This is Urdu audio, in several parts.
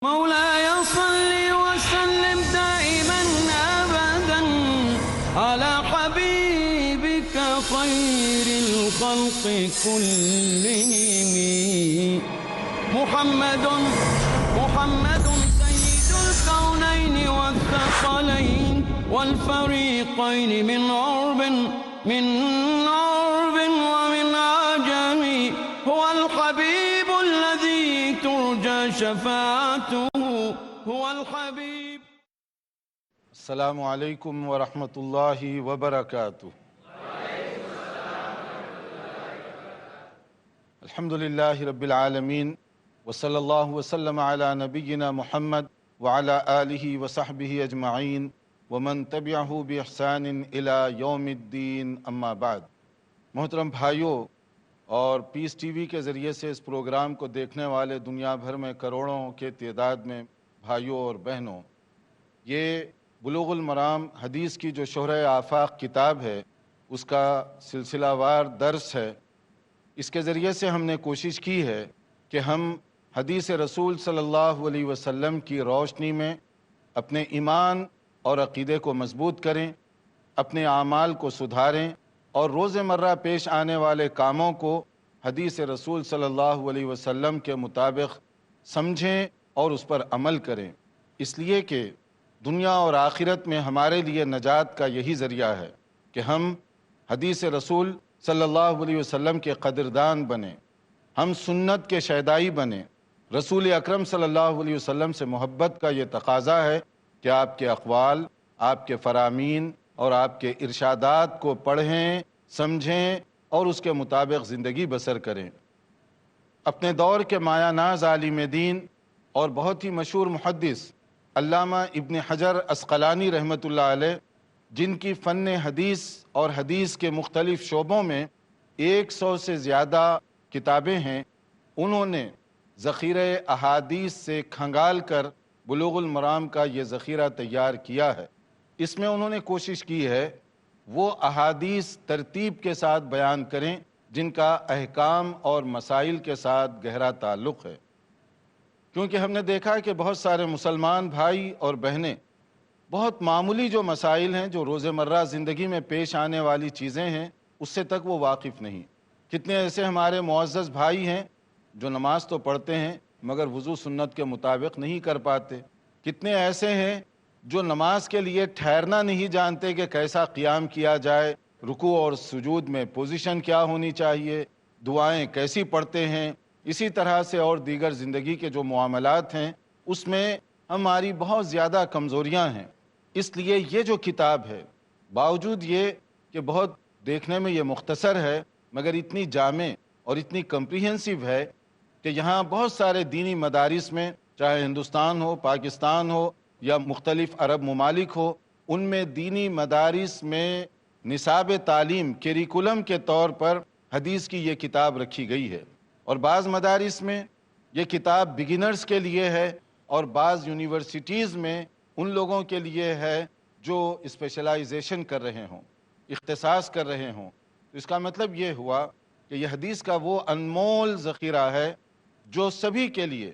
مولاي صل وسلم دائما أبدا على حبيبك خير الخلق كلهم محمد سيد الكونين والثقلين والفريقين من عرب ومن عجم هو الحبيب الذي ترجى شفاعته هو الحبيب. السلام علیکم ورحمۃ اللہ وبرکاتہ. الحمد للہ رب العالمین وصلی اللہ وسلم علی نبینا محمد وعلی آلہ وصحبہ اجمعین ومن تبعہ باحسان الی یوم الدین، اما بعد. محترم بھائیوں اور پیس ٹی وی کے ذریعے سے اس پروگرام کو دیکھنے والے دنیا بھر میں کروڑوں کے تعداد میں بھائیوں اور بہنوں، یہ بلوغ المرام حدیث کی جو شہرہ آفاق کتاب ہے اس کا سلسلہ وار درس ہے. اس کے ذریعے سے ہم نے کوشش کی ہے کہ ہم حدیث رسول صلی اللہ علیہ وسلم کی روشنی میں اپنے ایمان اور عقیدے کو مضبوط کریں، اپنے اعمال کو سدھاریں اور روز مرہ پیش آنے والے کاموں کو حدیث رسول صلی اللہ علیہ وسلم کے مطابق سمجھیں اور اس پر عمل کریں، اس لیے کہ دنیا اور آخرت میں ہمارے لیے نجات کا یہی ذریعہ ہے کہ ہم حدیث رسول صلی اللہ علیہ وسلم کے قدردان بنیں، ہم سنت کے شیدائی بنیں. رسول اکرم صلی اللہ علیہ وسلم سے محبت کا یہ تقاضا ہے کہ آپ کے اقوال، آپ کے فرامین اور آپ کے ارشادات کو پڑھیں، سمجھیں اور اس کے مطابق زندگی بسر کریں. اپنے دور کے مایہ ناز عالم دین اور بہت ہی مشہور محدث علامہ ابن حجر عسقلانی رحمۃ اللہ علیہ، جن کی فن حدیث اور حدیث کے مختلف شعبوں میں 100 سے زیادہ کتابیں ہیں، انہوں نے ذخیرہ احادیث سے کھنگال کر بلوغ المرام کا یہ ذخیرہ تیار کیا ہے. اس میں انہوں نے کوشش کی ہے وہ احادیث ترتیب کے ساتھ بیان کریں جن کا احکام اور مسائل کے ساتھ گہرا تعلق ہے. کیونکہ ہم نے دیکھا کہ بہت سارے مسلمان بھائی اور بہنیں بہت معمولی جو مسائل ہیں، جو روز مرہ زندگی میں پیش آنے والی چیزیں ہیں، اس سے تک وہ واقف نہیں. کتنے ایسے ہمارے معزز بھائی ہیں جو نماز تو پڑھتے ہیں مگر وضو سنت کے مطابق نہیں کر پاتے. کتنے ایسے ہیں جو نماز کے لیے ٹھہرنا نہیں جانتے کہ کیسا قیام کیا جائے، رکوع اور سجود میں پوزیشن کیا ہونی چاہیے، دعائیں کیسی پڑھتے ہیں. اسی طرح سے اور دیگر زندگی کے جو معاملات ہیں اس میں ہماری بہت زیادہ کمزوریاں ہیں. اس لیے یہ جو کتاب ہے، باوجود یہ کہ بہت دیکھنے میں یہ مختصر ہے مگر اتنی جامع اور اتنی کمپریہنسو ہے کہ یہاں بہت سارے دینی مدارس میں، چاہے ہندوستان ہو، پاکستان ہو یا مختلف عرب ممالک ہو، ان میں دینی مدارس میں نصاب تعلیم کیریکولم کے طور پر حدیث کی یہ کتاب رکھی گئی ہے. اور بعض مدارس میں یہ کتاب بگنرز کے لیے ہے اور بعض یونیورسٹیز میں ان لوگوں کے لیے ہے جو اسپیشلائزیشن کر رہے ہوں، اختصاص کر رہے ہوں. تو اس کا مطلب یہ ہوا کہ یہ حدیث کا وہ انمول ذخیرہ ہے جو سبھی کے لیے،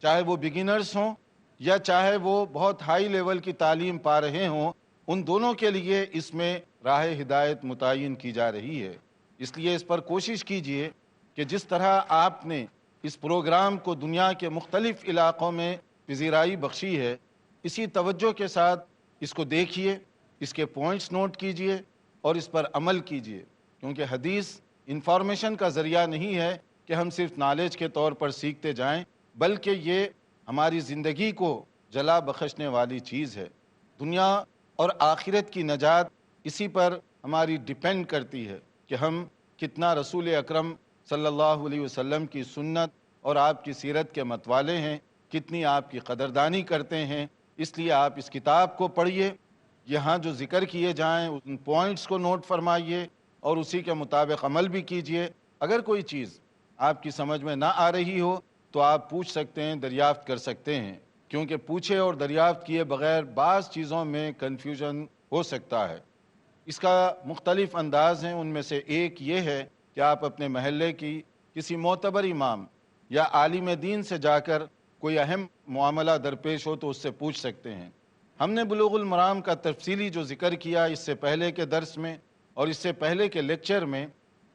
چاہے وہ بگنرز ہوں یا چاہے وہ بہت ہائی لیول کی تعلیم پا رہے ہوں، ان دونوں کے لیے اس میں راہ ہدایت متعین کی جا رہی ہے. اس لیے اس پر کوشش کیجئے کہ جس طرح آپ نے اس پروگرام کو دنیا کے مختلف علاقوں میں پذیرائی بخشی ہے، اسی توجہ کے ساتھ اس کو دیکھیے، اس کے پوائنٹس نوٹ کیجئے اور اس پر عمل کیجئے. کیونکہ حدیث انفارمیشن کا ذریعہ نہیں ہے کہ ہم صرف نالج کے طور پر سیکھتے جائیں، بلکہ یہ ہماری زندگی کو جلا بخشنے والی چیز ہے. دنیا اور آخرت کی نجات اسی پر ہماری ڈیپینڈ کرتی ہے کہ ہم کتنا رسول اکرم صلی اللہ علیہ وسلم کی سنت اور آپ کی سیرت کے متوالے ہیں، کتنی آپ کی قدردانی کرتے ہیں. اس لیے آپ اس کتاب کو پڑھیے، یہاں جو ذکر کیے جائیں ان پوائنٹس کو نوٹ فرمائیے اور اسی کے مطابق عمل بھی کیجئے. اگر کوئی چیز آپ کی سمجھ میں نہ آ رہی ہو تو آپ پوچھ سکتے ہیں، دریافت کر سکتے ہیں، کیونکہ پوچھے اور دریافت کیے بغیر بعض چیزوں میں کنفیوژن ہو سکتا ہے. اس کا مختلف انداز ہیں، ان میں سے ایک یہ ہے کہ آپ اپنے محلے کی کسی معتبر امام یا عالم دین سے جا کر کوئی اہم معاملہ درپیش ہو تو اس سے پوچھ سکتے ہیں۔ ہم نے بلوغ المرام کا تفصیلی جو ذکر کیا اس سے پہلے کے درس میں اور اس سے پہلے کے لیکچر میں،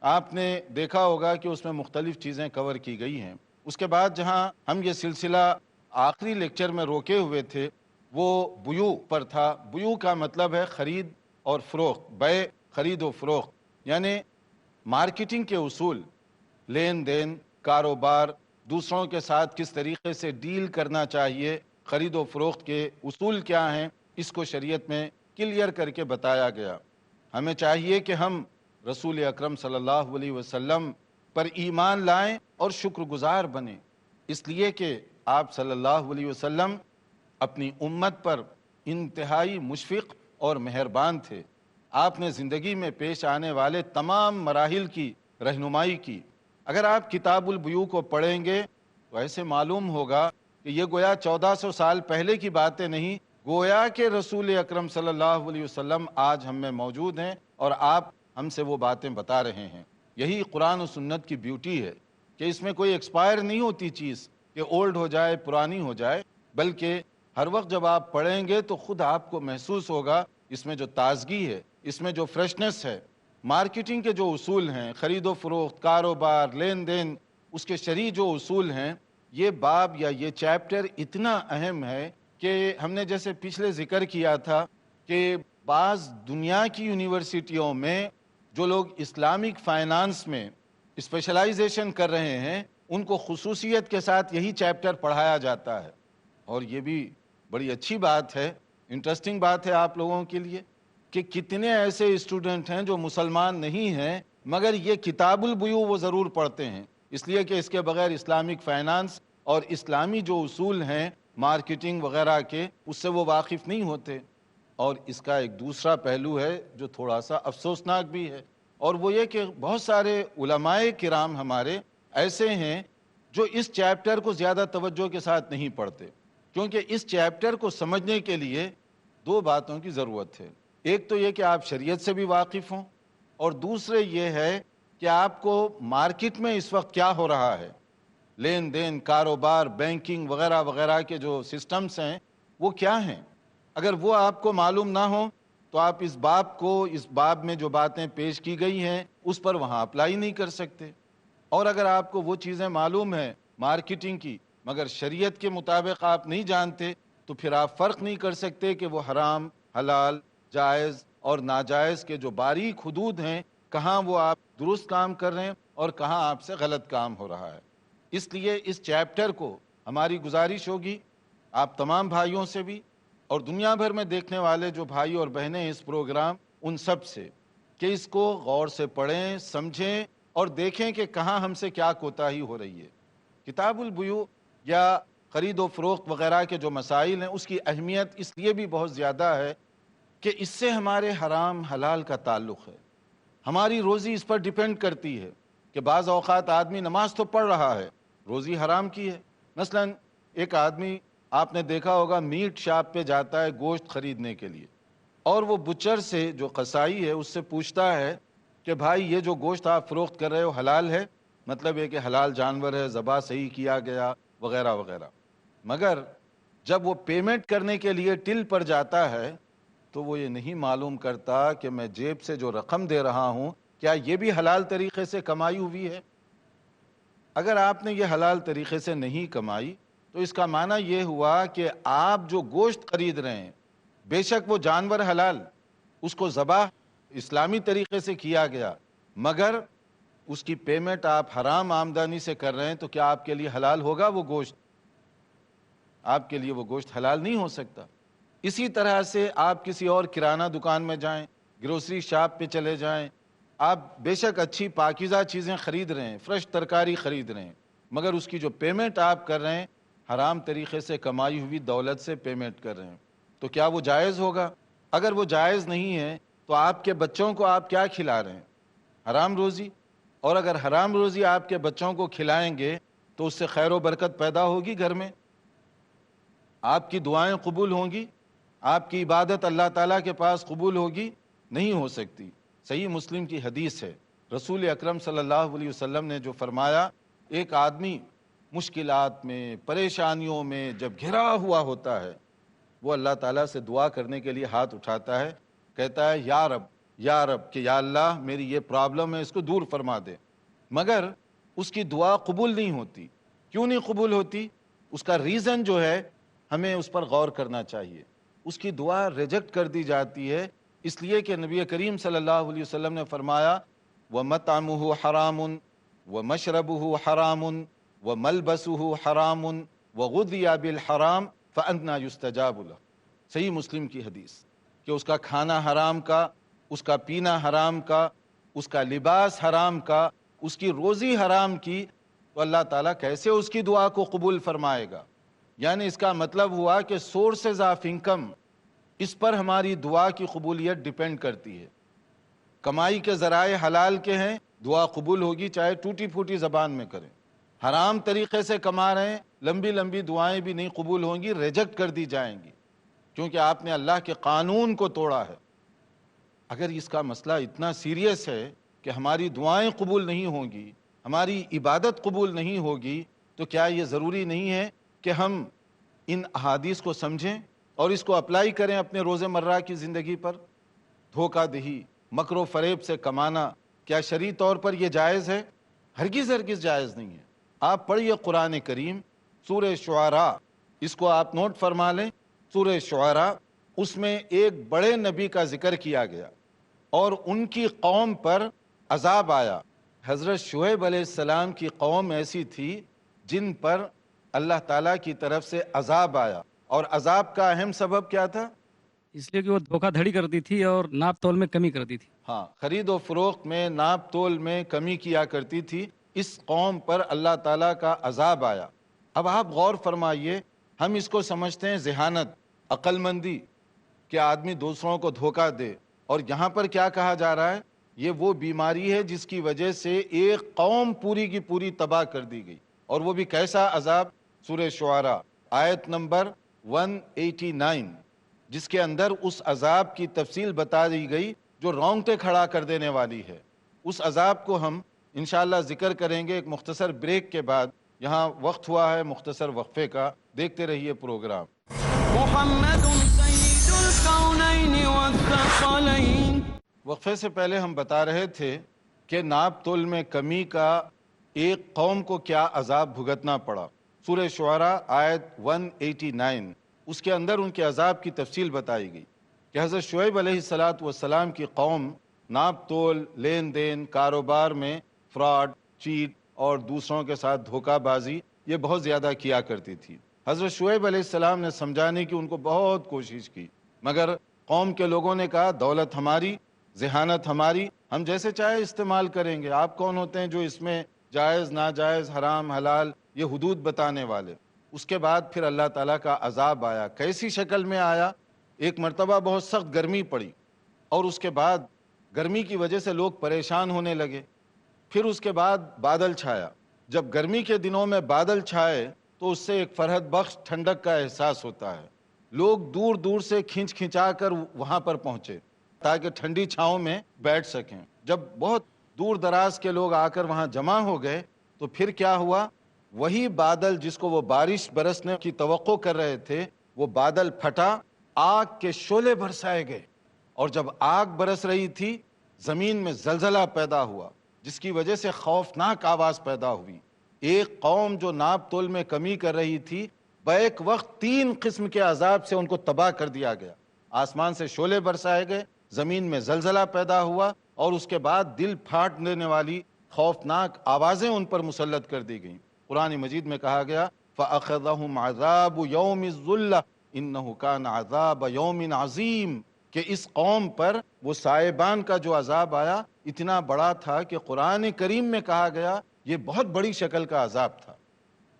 آپ نے دیکھا ہوگا کہ اس میں مختلف چیزیں کور کی گئی ہیں۔ اس کے بعد جہاں ہم یہ سلسلہ آخری لیکچر میں روکے ہوئے تھے وہ بیوع پر تھا۔ بیوع کا مطلب ہے خرید اور فروخت، بیع، خرید و فروخت، یعنی مارکیٹنگ کے اصول، لین دین، کاروبار، دوسروں کے ساتھ کس طریقے سے ڈیل کرنا چاہیے، خرید و فروخت کے اصول کیا ہیں، اس کو شریعت میں کلیئر کر کے بتایا گیا۔ ہمیں چاہیے کہ ہم رسول اکرم صلی اللہ علیہ وسلم پر ایمان لائیں اور شکر گزار بنیں، اس لیے کہ آپ صلی اللہ علیہ وسلم اپنی امت پر انتہائی مشفق اور مہربان تھے۔ آپ نے زندگی میں پیش آنے والے تمام مراحل کی رہنمائی کی۔ اگر آپ کتاب البیوع کو پڑھیں گے تو ایسے معلوم ہوگا کہ یہ گویا 1400 سال پہلے کی باتیں نہیں، گویا کہ رسول اکرم صلی اللہ علیہ وسلم آج ہم میں موجود ہیں اور آپ ہم سے وہ باتیں بتا رہے ہیں۔ یہی قرآن و سنت کی بیوٹی ہے کہ اس میں کوئی ایکسپائر نہیں ہوتی چیز کہ اولڈ ہو جائے، پرانی ہو جائے، بلکہ ہر وقت جب آپ پڑھیں گے تو خود آپ کو محسوس ہوگا اس میں جو تازگی ہے، اس میں جو فریشنس ہے۔ مارکیٹنگ کے جو اصول ہیں، خرید و فروخت، کاروبار، لین دین، اس کے شرعی جو اصول ہیں، یہ باب یا یہ چیپٹر اتنا اہم ہے کہ ہم نے جیسے پچھلے ذکر کیا تھا کہ بعض دنیا کی یونیورسٹیوں میں جو لوگ اسلامک فائنانس میں اسپیشلائزیشن کر رہے ہیں ان کو خصوصیت کے ساتھ یہی چیپٹر پڑھایا جاتا ہے، اور یہ بھی بڑی اچھی بات ہے، انٹرسٹنگ بات ہے آپ لوگوں کے لیے کہ کتنے ایسے اسٹوڈنٹ ہیں جو مسلمان نہیں ہیں مگر یہ کتاب البیوع وہ ضرور پڑھتے ہیں، اس لیے کہ اس کے بغیر اسلامک فائنانس اور اسلامی جو اصول ہیں مارکیٹنگ وغیرہ کے، اس سے وہ واقف نہیں ہوتے۔ اور اس کا ایک دوسرا پہلو ہے جو تھوڑا سا افسوسناک بھی ہے، اور وہ یہ کہ بہت سارے علماء کرام ہمارے ایسے ہیں جو اس چیپٹر کو زیادہ توجہ کے ساتھ نہیں پڑھتے، کیونکہ اس چیپٹر کو سمجھنے کے لیے دو باتوں کی ضرورت ہے۔ ایک تو یہ کہ آپ شریعت سے بھی واقف ہوں، اور دوسرے یہ ہے کہ آپ کو مارکیٹ میں اس وقت کیا ہو رہا ہے، لین دین، کاروبار، بینکنگ وغیرہ وغیرہ کے جو سسٹمز ہیں وہ کیا ہیں۔ اگر وہ آپ کو معلوم نہ ہوں تو آپ اس باب میں جو باتیں پیش کی گئی ہیں اس پر وہاں اپلائی نہیں کر سکتے۔ اور اگر آپ کو وہ چیزیں معلوم ہیں مارکیٹنگ کی مگر شریعت کے مطابق آپ نہیں جانتے تو پھر آپ فرق نہیں کر سکتے کہ وہ حرام، حلال، جائز اور ناجائز کے جو باریک حدود ہیں کہاں وہ آپ درست کام کر رہے ہیں اور کہاں آپ سے غلط کام ہو رہا ہے۔ اس لیے اس چیپٹر کو ہماری گزارش ہوگی آپ تمام بھائیوں سے بھی اور دنیا بھر میں دیکھنے والے جو بھائی اور بہنیں اس پروگرام ان سب سے، کہ اس کو غور سے پڑھیں، سمجھیں اور دیکھیں کہ کہاں ہم سے کیا کوتاہی ہو رہی ہے۔ کتاب البیوع یا خرید و فروخت وغیرہ کے جو مسائل ہیں اس کی اہمیت اس لیے بھی بہت زیادہ ہے کہ اس سے ہمارے حرام حلال کا تعلق ہے، ہماری روزی اس پر ڈیپینڈ کرتی ہے کہ بعض اوقات آدمی نماز تو پڑھ رہا ہے، روزی حرام کی ہے۔ مثلا ایک آدمی آپ نے دیکھا ہوگا میٹ شاپ پہ جاتا ہے گوشت خریدنے کے لیے، اور وہ بچر سے جو قصائی ہے اس سے پوچھتا ہے کہ بھائی یہ جو گوشت آپ فروخت کر رہے ہو حلال ہے، مطلب یہ کہ حلال جانور ہے، ذبح صحیح کیا گیا وغیرہ وغیرہ۔ مگر جب وہ پیمنٹ کرنے کے لیے ٹل پر جاتا ہے تو وہ یہ نہیں معلوم کرتا کہ میں جیب سے جو رقم دے رہا ہوں کیا یہ بھی حلال طریقے سے کمائی ہوئی ہے۔ اگر آپ نے یہ حلال طریقے سے نہیں کمائی تو اس کا معنی یہ ہوا کہ آپ جو گوشت خرید رہے ہیں بے شک وہ جانور حلال، اس کو ذبح اسلامی طریقے سے کیا گیا، مگر اس کی پیمنٹ آپ حرام آمدنی سے کر رہے ہیں، تو کیا آپ کے لیے حلال ہوگا وہ گوشت؟ آپ کے لیے وہ گوشت حلال نہیں ہو سکتا۔ اسی طرح سے آپ کسی اور کرانہ دکان میں جائیں، گروسری شاپ پہ چلے جائیں، آپ بے شک اچھی پاکیزہ چیزیں خرید رہے ہیں، فریش ترکاری خرید رہے ہیں، مگر اس کی جو پیمنٹ آپ کر رہے ہیں حرام طریقے سے کمائی ہوئی دولت سے پیمنٹ کر رہے ہیں، تو کیا وہ جائز ہوگا؟ اگر وہ جائز نہیں ہے تو آپ کے بچوں کو آپ کیا کھلا رہے ہیں؟ حرام روزی۔ اور اگر حرام روزی آپ کے بچوں کو کھلائیں گے تو اس سے خیر و برکت پیدا ہوگی گھر میں، آپ کی دعائیں قبول ہوں گی، آپ کی عبادت اللہ تعالیٰ کے پاس قبول ہوگی؟ نہیں ہو سکتی۔ صحیح مسلم کی حدیث ہے، رسول اکرم صلی اللہ علیہ وسلم نے جو فرمایا، ایک آدمی مشکلات میں، پریشانیوں میں جب گھرا ہوا ہوتا ہے، وہ اللہ تعالیٰ سے دعا کرنے کے لیے ہاتھ اٹھاتا ہے، کہتا ہے یا رب کہ یا اللہ میری یہ پرابلم ہے، اس کو دور فرما دے۔ مگر اس کی دعا قبول نہیں ہوتی۔ کیوں نہیں قبول ہوتی؟ اس کا ریزن جو ہے ہمیں اس پر غور کرنا چاہیے۔ اس کی دعا ریجیکٹ کر دی جاتی ہے اس لیے کہ نبی کریم صلی اللہ علیہ وسلم نے فرمایا وَمَطْعَمُهُ حَرَامٌ وَمَشْرَبُهُ حَرَامٌ وَمَلْبَسُهُ حَرَامٌ وَغُذِّيَ بِالْحَرَامِ فَأَنَّىٰ يُسْتَجَابُ لَهُ۔ صحیح مسلم کی حدیث کہ اس کا کھانا حرام کا، اس کا پینا حرام کا، اس کا لباس حرام کا، اس کی روزی حرام کی، تو اللہ تعالیٰ کیسے اس کی دعا کو قبول فرمائے گا؟ یعنی اس کا مطلب ہوا کہ سورسز آف انکم، اس پر ہماری دعا کی قبولیت ڈیپینڈ کرتی ہے۔ کمائی کے ذرائع حلال کے ہیں، دعا قبول ہوگی چاہے ٹوٹی پھوٹی زبان میں کریں۔ حرام طریقے سے کما رہے ہیں، لمبی لمبی دعائیں بھی نہیں قبول ہوں گی، ریجیکٹ کر دی جائیں گی، کیونکہ آپ نے اللہ کے قانون کو توڑا ہے۔ اگر اس کا مسئلہ اتنا سیریس ہے کہ ہماری دعائیں قبول نہیں ہوں گی، ہماری عبادت قبول نہیں ہوگی، تو کیا یہ ضروری نہیں ہے کہ ہم ان احادیث کو سمجھیں اور اس کو اپلائی کریں اپنے روز مرہ کی زندگی پر؟ دھوکہ دہی، مکر و فریب سے کمانا کیا شرعی طور پر یہ جائز ہے؟ ہرگز ہرگز جائز نہیں ہے۔ آپ پڑھیے قرآن کریم سورہ شعراء، اس کو آپ نوٹ فرما لیں، سورہ شعراء، اس میں ایک بڑے نبی کا ذکر کیا گیا اور ان کی قوم پر عذاب آیا۔ حضرت شعیب علیہ السلام کی قوم ایسی تھی جن پر اللہ تعالیٰ کی طرف سے عذاب آیا، اور عذاب کا اہم سبب کیا تھا؟ اس لیے کہ وہ دھوکہ دھڑی کرتی تھی اور ناپ تول میں کمی کرتی تھی۔ ہاں، خرید و فروخت میں، ناپ تول میں کمی کیا کرتی تھی۔ اس قوم پر اللہ تعالیٰ کا عذاب آیا۔ اب آپ غور فرمائیے، ہم اس کو سمجھتے ہیں ذہانت، عقل مندی، کہ آدمی دوسروں کو دھوکہ دے، اور یہاں پر کیا کہا جا رہا ہے؟ یہ وہ بیماری ہے جس کی وجہ سے ایک قوم پوری کی پوری تباہ کر دی گئی، اور وہ بھی کیسا عذاب؟ سورہ شعراء آیت نمبر 189، جس کے اندر اس عذاب کی تفصیل بتا دی گئی جو رونگٹے کھڑا کر دینے والی ہے۔ اس عذاب کو ہم انشاءاللہ ذکر کریں گے ایک مختصر بریک کے بعد۔ یہاں وقت ہوا ہے مختصر وقفے کا، دیکھتے رہیے پروگرام۔ محمد سید الکونین والثقلین۔ وقفے سے پہلے ہم بتا رہے تھے کہ ناپ تول میں کمی کا ایک قوم کو کیا عذاب بھگتنا پڑا۔ سورہ شعراء آیت 189، اس کے اندر ان کے عذاب کی تفصیل بتائی گئی کہ حضرت شعیب علیہ السلام کی قوم ناپ تول، لین دین، کاروبار میں فراڈ، چیٹ اور دوسروں کے ساتھ دھوکہ بازی یہ بہت زیادہ کیا کرتی تھی۔ حضرت شعیب علیہ السلام نے سمجھانے کی ان کو بہت کوشش کی، مگر قوم کے لوگوں نے کہا دولت ہماری، ذہانت ہماری، ہم جیسے چاہے استعمال کریں گے، آپ کون ہوتے ہیں جو اس میں جائز ناجائز، حرام حلال یہ حدود بتانے والے؟ اس کے بعد پھر اللہ تعالیٰ کا عذاب آیا۔ کیسی شکل میں آیا؟ ایک مرتبہ بہت سخت گرمی پڑی، اور اس کے بعد گرمی کی وجہ سے لوگ پریشان ہونے لگے۔ پھر اس کے بعد بادل چھایا۔ جب گرمی کے دنوں میں بادل چھائے تو اس سے ایک فرحت بخش ٹھنڈک کا احساس ہوتا ہے۔ لوگ دور دور سے کھنچ کھنچا کر وہاں پر پہنچے تاکہ ٹھنڈی چھاؤں میں بیٹھ سکیں۔ جب بہت دور دراز کے لوگ آ کر وہاں جمع ہو گئے تو پھر کیا ہوا؟ وہی بادل جس کو وہ بارش برسنے کی توقع کر رہے تھے، وہ بادل پھٹا، آگ کے شعلے برسائے گئے، اور جب آگ برس رہی تھی زمین میں زلزلہ پیدا ہوا، جس کی وجہ سے خوفناک آواز پیدا ہوئی۔ ایک قوم جو ناپ تول میں کمی کر رہی تھی، بیک وقت 3 قسم کے عذاب سے ان کو تباہ کر دیا گیا۔ آسمان سے شعلے برسائے گئے، زمین میں زلزلہ پیدا ہوا، اور اس کے بعد دل پھاٹ دینے والی خوفناک آوازیں ان پر مسلط کر دی گئیں۔ قرآن مجید میں کہا گیا فَأَخَذَهُمْ عَذَابُ يَوْمِ الظُّلَّةِ إِنَّهُ كَانَ عَذَابَ يَوْمٍ عَظِيمٍ، کہ اس قوم پر وہ سائبان کا جو عذاب آیا اتنا بڑا تھا کہ قرآن کریم میں کہا گیا یہ بہت بڑی شکل کا عذاب تھا۔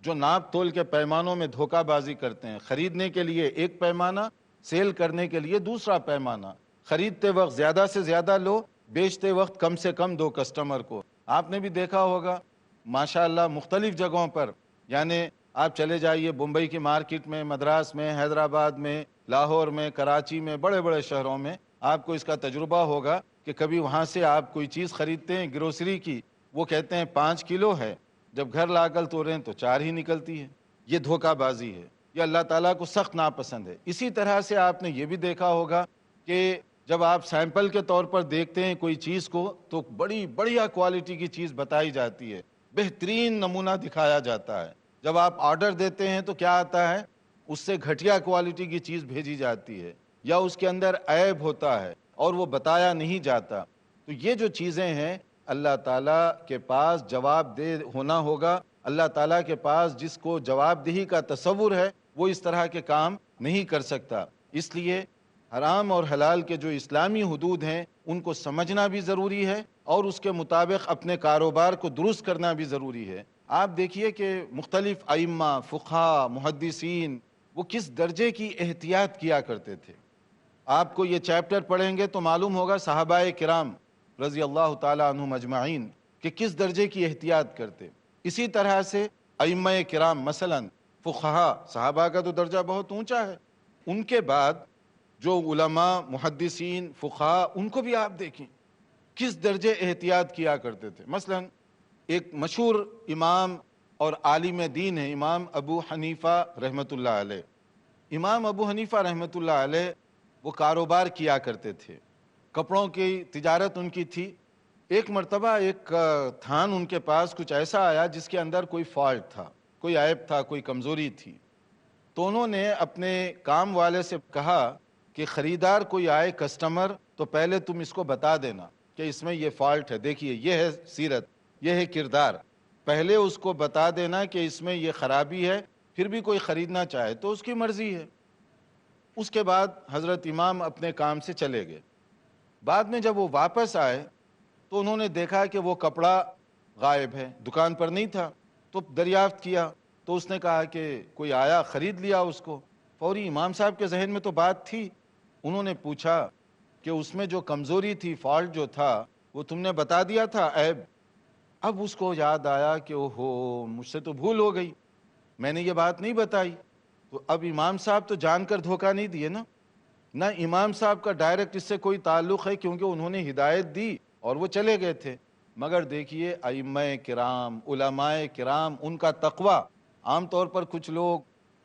جو ناپ تول کے پیمانوں میں دھوکہ بازی کرتے ہیں، خریدنے کے لیے ایک پیمانہ، سیل کرنے کے لیے دوسرا پیمانہ، خریدتے وقت زیادہ سے زیادہ لو، بیچتے وقت کم سے کم دو کسٹمر کو۔ آپ نے بھی دیکھا ہوگا ماشاءاللہ مختلف جگہوں پر، یعنی آپ چلے جائیے بمبئی کی مارکیٹ میں، مدراس میں، حیدرآباد میں، لاہور میں، کراچی میں، بڑے بڑے شہروں میں آپ کو اس کا تجربہ ہوگا کہ کبھی وہاں سے آپ کوئی چیز خریدتے ہیں گروسری کی، وہ کہتے ہیں 5 کلو ہے، جب گھر لا کر تولیں تو 4 ہی نکلتی ہے۔ یہ دھوکہ بازی ہے، یہ اللہ تعالیٰ کو سخت ناپسند ہے۔ اسی طرح سے آپ نے یہ بھی دیکھا ہوگا کہ جب آپ سیمپل کے طور پر دیکھتے ہیں کوئی چیز کو تو بڑی بڑھیا کوالٹی کی چیز بتائی جاتی ہے، بہترین نمونہ دکھایا جاتا ہے۔ جب آپ آرڈر دیتے ہیں تو کیا آتا ہے؟ اس سے گھٹیا کوالٹی کی چیز بھیجی جاتی ہے، یا اس کے اندر عیب ہوتا ہے اور وہ بتایا نہیں جاتا۔ تو یہ جو چیزیں ہیں اللہ تعالیٰ کے پاس جواب دہ ہونا ہوگا۔ اللہ تعالیٰ کے پاس جس کو جواب دہی کا تصور ہے وہ اس طرح کے کام نہیں کر سکتا۔ اس لیے حرام اور حلال کے جو اسلامی حدود ہیں ان کو سمجھنا بھی ضروری ہے اور اس کے مطابق اپنے کاروبار کو درست کرنا بھی ضروری ہے۔ آپ دیکھیے کہ مختلف ائمہ، فقہا، محدثین وہ کس درجے کی احتیاط کیا کرتے تھے۔ آپ کو یہ چیپٹر پڑھیں گے تو معلوم ہوگا صحابہ کرام رضی اللہ تعالیٰ عنہم اجمعین کہ کس درجے کی احتیاط کرتے۔ اسی طرح سے ائمہ کرام مثلا فقہا، صحابہ کا تو درجہ بہت اونچا ہے، ان کے بعد جو علماء، محدثین، فقہا، ان کو بھی آپ دیکھیں کس درجے احتیاط کیا کرتے تھے۔ مثلا ایک مشہور امام اور عالم دین ہے امام ابو حنیفہ رحمۃ اللہ علیہ۔ امام ابو حنیفہ رحمۃ اللہ علیہ وہ کاروبار کیا کرتے تھے، کپڑوں کی تجارت ان کی تھی۔ ایک مرتبہ ایک تھان ان کے پاس کچھ ایسا آیا جس کے اندر کوئی فالٹ تھا، کوئی عیب تھا، کوئی کمزوری تھی۔ تو انہوں نے اپنے کام والے سے کہا کہ خریدار کوئی آئے کسٹمر تو پہلے تم اس کو بتا دینا کہ اس میں یہ فالٹ ہے، دیکھیے یہ ہے سیرت، یہ ہے کردار، پہلے اس کو بتا دینا کہ اس میں یہ خرابی ہے، پھر بھی کوئی خریدنا چاہے تو اس کی مرضی ہے۔ اس کے بعد حضرت امام اپنے کام سے چلے گئے۔ بعد میں جب وہ واپس آئے تو انہوں نے دیکھا کہ وہ کپڑا غائب ہے، دکان پر نہیں تھا۔ تو دریافت کیا تو اس نے کہا کہ کوئی آیا خرید لیا اس کو۔ فوری امام صاحب کے ذہن میں تو بات تھی، انہوں نے پوچھا کہ اس میں جو کمزوری تھی، فالٹ جو تھا، وہ تم نے بتا دیا تھا عیب؟ اب اس کو یاد آیا کہ اوہو مجھ سے تو بھول ہو گئی، میں نے یہ بات نہیں بتائی۔ تو اب امام صاحب تو جان کر دھوکہ نہیں دیے نا، نہ امام صاحب کا ڈائریکٹ اس سے کوئی تعلق ہے کیونکہ انہوں نے ہدایت دی اور وہ چلے گئے تھے۔ مگر دیکھیے ائمہ کرام، علماء کرام، ان کا تقوی، عام طور پر کچھ لوگ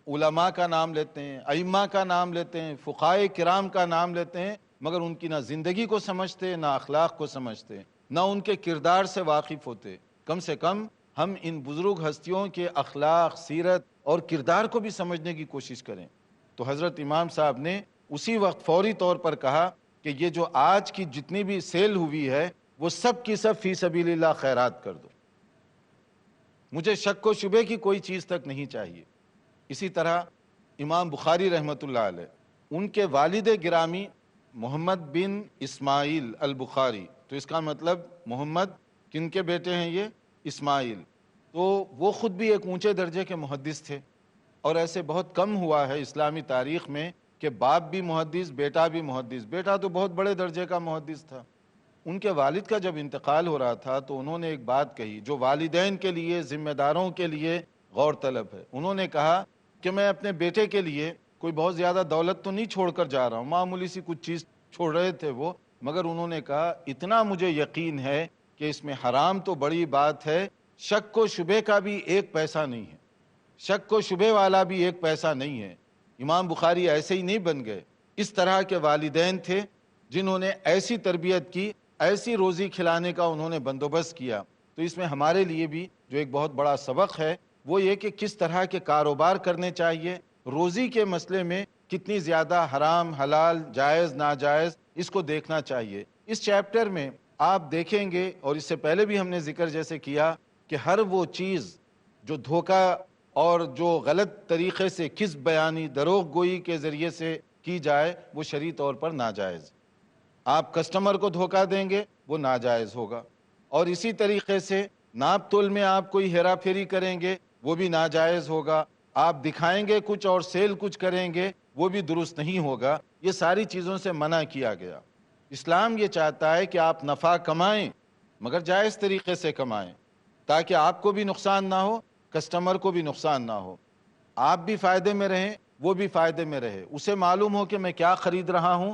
علماء کا نام لیتے ہیں، ائمہ کا نام لیتے ہیں، فقہائے کرام کا نام لیتے ہیں، مگر ان کی نہ زندگی کو سمجھتے، نہ اخلاق کو سمجھتے، نہ ان کے کردار سے واقف ہوتے۔ کم سے کم ہم ان بزرگ ہستیوں کے اخلاق، سیرت اور کردار کو بھی سمجھنے کی کوشش کریں۔ تو حضرت امام صاحب نے اسی وقت فوری طور پر کہا کہ یہ جو آج کی جتنی بھی سیل ہوئی ہے وہ سب کی سب فی سبیل اللہ خیرات کر دو، مجھے شک و شبے کی کوئی چیز تک نہیں چاہیے۔ اسی طرح امام بخاری رحمۃ اللہ علیہ، ان کے والد گرامی محمد بن اسماعیل البخاری، تو اس کا مطلب محمد کن کے بیٹے ہیں؟ یہ اسماعیل۔ تو وہ خود بھی ایک اونچے درجے کے محدث تھے، اور ایسے بہت کم ہوا ہے اسلامی تاریخ میں کہ باپ بھی محدث، بیٹا بھی محدث۔ بیٹا تو بہت بڑے درجے کا محدث تھا۔ ان کے والد کا جب انتقال ہو رہا تھا تو انہوں نے ایک بات کہی جو والدین کے لیے، ذمہ داروں کے لیے غور طلب ہے۔ انہوں نے کہا کہ میں اپنے بیٹے کے لیے کوئی بہت زیادہ دولت تو نہیں چھوڑ کر جا رہا ہوں، معمولی سی کچھ چیز چھوڑ رہے تھے وہ، مگر انہوں نے کہا اتنا مجھے یقین ہے کہ اس میں حرام تو بڑی بات ہے، شک و شبے کا بھی ایک پیسہ نہیں ہے، شک و شبے والا بھی ایک پیسہ نہیں ہے۔ امام بخاری ایسے ہی نہیں بن گئے، اس طرح کے والدین تھے جنہوں نے ایسی تربیت کی، ایسی روزی کھلانے کا انہوں نے بندوبست کیا۔ تو اس میں ہمارے لیے بھی جو ایک بہت بڑا سبق ہے وہ یہ کہ کس طرح کے کاروبار کرنے چاہیے، روزی کے مسئلے میں کتنی زیادہ حرام، حلال، جائز، ناجائز، اس کو دیکھنا چاہیے۔ اس چیپٹر میں آپ دیکھیں گے، اور اس سے پہلے بھی ہم نے ذکر جیسے کیا کہ ہر وہ چیز جو دھوکہ اور جو غلط طریقے سے کذب بیانی، دروغ گوئی کے ذریعے سے کی جائے وہ شرعی طور پر ناجائز۔ آپ کسٹمر کو دھوکہ دیں گے وہ ناجائز ہوگا، اور اسی طریقے سے ناپ تول میں آپ کوئی ہیرا پھیری کریں گے وہ بھی ناجائز ہوگا، آپ دکھائیں گے کچھ اور سیل کچھ کریں گے وہ بھی درست نہیں ہوگا۔ یہ ساری چیزوں سے منع کیا گیا۔ اسلام یہ چاہتا ہے کہ آپ نفع کمائیں مگر جائز طریقے سے کمائیں، تاکہ آپ کو بھی نقصان نہ ہو، کسٹمر کو بھی نقصان نہ ہو، آپ بھی فائدے میں رہیں، وہ بھی فائدے میں رہے، اسے معلوم ہو کہ میں کیا خرید رہا ہوں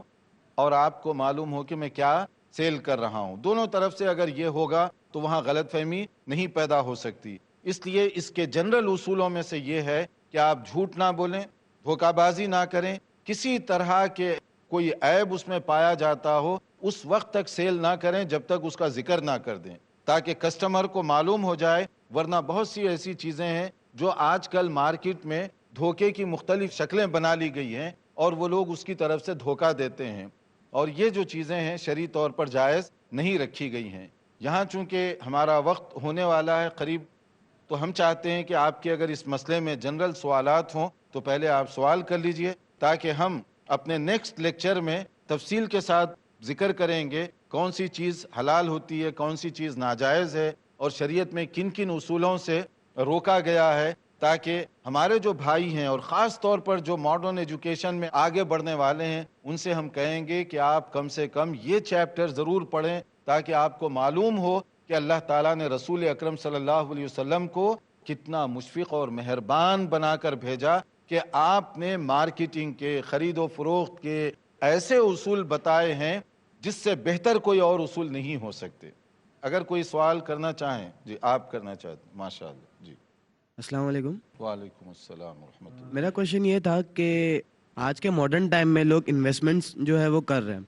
اور آپ کو معلوم ہو کہ میں کیا سیل کر رہا ہوں۔ دونوں طرف سے اگر یہ ہوگا تو وہاں غلط فہمی نہیں پیدا ہو سکتی۔ اس لیے اس کے جنرل اصولوں میں سے یہ ہے کہ آپ جھوٹ نہ بولیں، دھوکہ بازی نہ کریں، کسی طرح کے کوئی عیب اس میں پایا جاتا ہو اس وقت تک سیل نہ کریں جب تک اس کا ذکر نہ کر دیں، تاکہ کسٹمر کو معلوم ہو جائے. ورنہ بہت سی ایسی چیزیں ہیں جو آج کل مارکیٹ میں دھوکے کی مختلف شکلیں بنا لی گئی ہیں اور وہ لوگ اس کی طرف سے دھوکہ دیتے ہیں، اور یہ جو چیزیں ہیں شرعی طور پر جائز نہیں رکھی گئی ہیں. یہاں چونکہ ہمارا وقت ہونے والا ہے قریب، تو ہم چاہتے ہیں کہ آپ کے اگر اس مسئلے میں جنرل سوالات ہوں تو پہلے آپ سوال کر لیجئے، تاکہ ہم اپنے نیکسٹ لیکچر میں تفصیل کے ساتھ ذکر کریں گے کون سی چیز حلال ہوتی ہے، کون سی چیز ناجائز ہے، اور شریعت میں کن کن اصولوں سے روکا گیا ہے، تاکہ ہمارے جو بھائی ہیں اور خاص طور پر جو ماڈرن ایجوکیشن میں آگے بڑھنے والے ہیں ان سے ہم کہیں گے کہ آپ کم سے کم یہ چیپٹر ضرور پڑھیں، تاکہ آپ کو معلوم ہو کہ اللہ تعالیٰ نے رسول اکرم صلی اللہ علیہ وسلم کو کتنا مشفق اور مہربان بنا کر بھیجا کہ آپ نے مارکیٹنگ کے، خرید و فروخت کے ایسے اصول بتائے ہیں جس سے بہتر کوئی اور اصول نہیں ہو سکتے. اگر کوئی سوال کرنا چاہیں، جی آپ کرنا چاہتے ہیں. ماشاء اللہ. جی السلام علیکم. وعلیکم السلام ورحمۃ اللہ. میرا کوشچن یہ تھا کہ آج کے ماڈرن ٹائم میں لوگ انویسٹمنٹس جو ہے وہ کر رہے ہیں،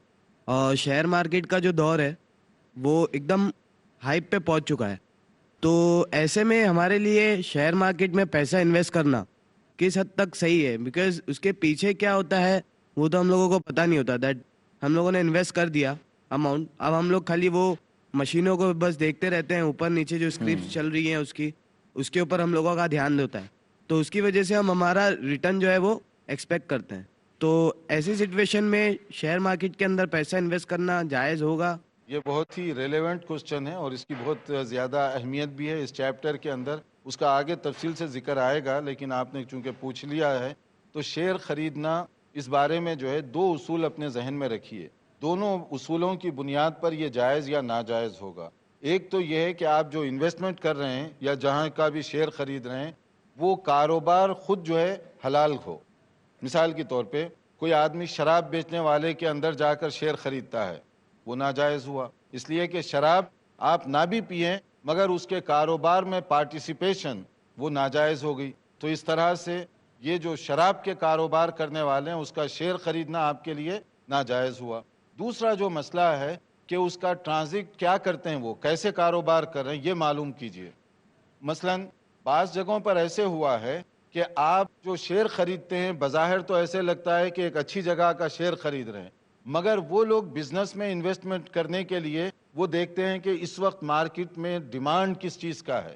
اور شیئر مارکیٹ کا جو دور ہے وہ ایک دم ہائپ پہ پہنچ چکا ہے، تو ایسے میں ہمارے لیے شیئر مارکیٹ میں پیسہ انویسٹ کرنا کس حد تک صحیح ہے؟ بیکاز اس کے پیچھے کیا ہوتا ہے وہ تو ہم لوگوں کو پتہ نہیں ہوتا. دیٹ ہم لوگوں نے انویسٹ کر دیا اماؤنٹ، اب ہم لوگ خالی وہ مشینوں کو بس دیکھتے رہتے ہیں، اوپر نیچے جو اسکرپٹ چل رہی ہیں اس کے اوپر ہم لوگوں کا دھیان ہوتا ہے، تو اس کی وجہ سے ہم ہمارا ریٹرن جو ہے وہ ایکسپیکٹ کرتے ہیں. تو ایسی سچویشن میں شیئر مارکیٹ کے اندر پیسہ انویسٹ کرنا جائز ہوگا؟ یہ بہت ہی ریلیونٹ کوسچن ہے اور اس کی بہت زیادہ اہمیت بھی ہے اس چیپٹر کے اندر. اس کا آگے تفصیل سے ذکر آئے گا، لیکن آپ نے چونکہ پوچھ لیا ہے تو شیئر خریدنا اس بارے میں جو ہے دو اصول اپنے ذہن میں رکھیے. دونوں اصولوں کی بنیاد پر یہ جائز یا ناجائز ہوگا. ایک تو یہ ہے کہ آپ جو انویسٹمنٹ کر رہے ہیں یا جہاں کا بھی شیئر خرید رہے ہیں وہ کاروبار خود جو ہے حلال ہو. مثال کے طور پہ کوئی آدمی شراب بیچنے والے کے اندر جا کر شیئر خریدتا ہے، وہ ناجائز ہوا، اس لیے کہ شراب آپ نہ بھی پئیں مگر اس کے کاروبار میں پارٹیسپیشن وہ ناجائز ہو گئی. تو اس طرح سے یہ جو شراب کے کاروبار کرنے والے ہیں اس کا شیئر خریدنا آپ کے لیے ناجائز ہوا. دوسرا جو مسئلہ ہے کہ اس کا ٹرانزیکٹ کیا کرتے ہیں، وہ کیسے کاروبار کر رہے ہیں یہ معلوم کیجئے. مثلا بعض جگہوں پر ایسے ہوا ہے کہ آپ جو شیئر خریدتے ہیں بظاہر تو ایسے لگتا ہے کہ ایک اچھی جگہ کا شیئر خرید رہے ہیں، مگر وہ لوگ بزنس میں انویسٹمنٹ کرنے کے لیے وہ دیکھتے ہیں کہ اس وقت مارکیٹ میں ڈیمانڈ کس چیز کا ہے،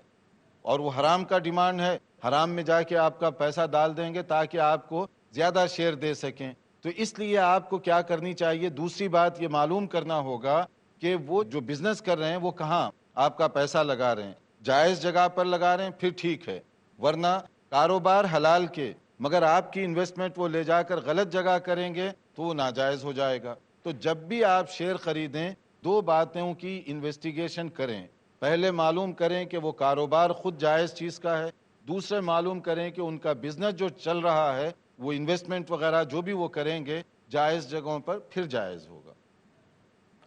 اور وہ حرام کا ڈیمانڈ ہے، حرام میں جا کے آپ کا پیسہ ڈال دیں گے تاکہ آپ کو زیادہ شیئر دے سکیں. تو اس لیے آپ کو کیا کرنی چاہیے، دوسری بات یہ معلوم کرنا ہوگا کہ وہ جو بزنس کر رہے ہیں وہ کہاں آپ کا پیسہ لگا رہے ہیں. جائز جگہ پر لگا رہے ہیں پھر ٹھیک ہے، ورنہ کاروبار حلال کے مگر آپ کی انویسٹمنٹ وہ لے جا کر غلط جگہ کریں گے تو وہ ناجائز ہو جائے گا. تو جب بھی آپ شیئر خریدیں دو باتوں کی انویسٹیگیشن کریں. پہلے معلوم کریں کہ وہ کاروبار خود جائز چیز کا ہے، دوسرے معلوم کریں کہ ان کا بزنس جو چل رہا ہے وہ انویسٹمنٹ وغیرہ جو بھی وہ کریں گے جائز جگہوں پر پھر جائز ہوگا.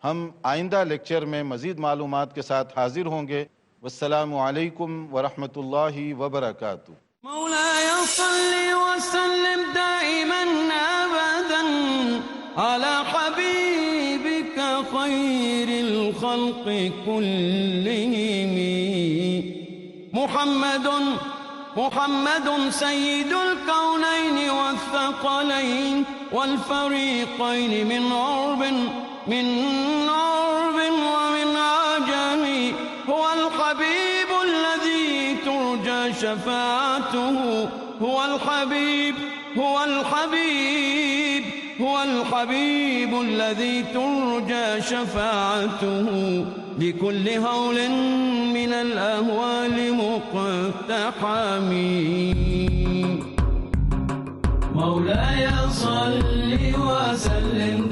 ہم آئندہ لیکچر میں مزید معلومات کے ساتھ حاضر ہوں گے. والسلام علیکم ورحمۃ اللہ وبرکاتہ. مولاي صل وسلم دائما أبدا على حبيبك خير الخلق كلهم محمد سيد الكونين والثقلين والفريقين من عرب ومن عجم هو الحبيب الذي ترجى شفاعته هو الحبيب الذي ترجى شفاعته بكل هول من الأهوال مقتحم. مولاي صل وسلم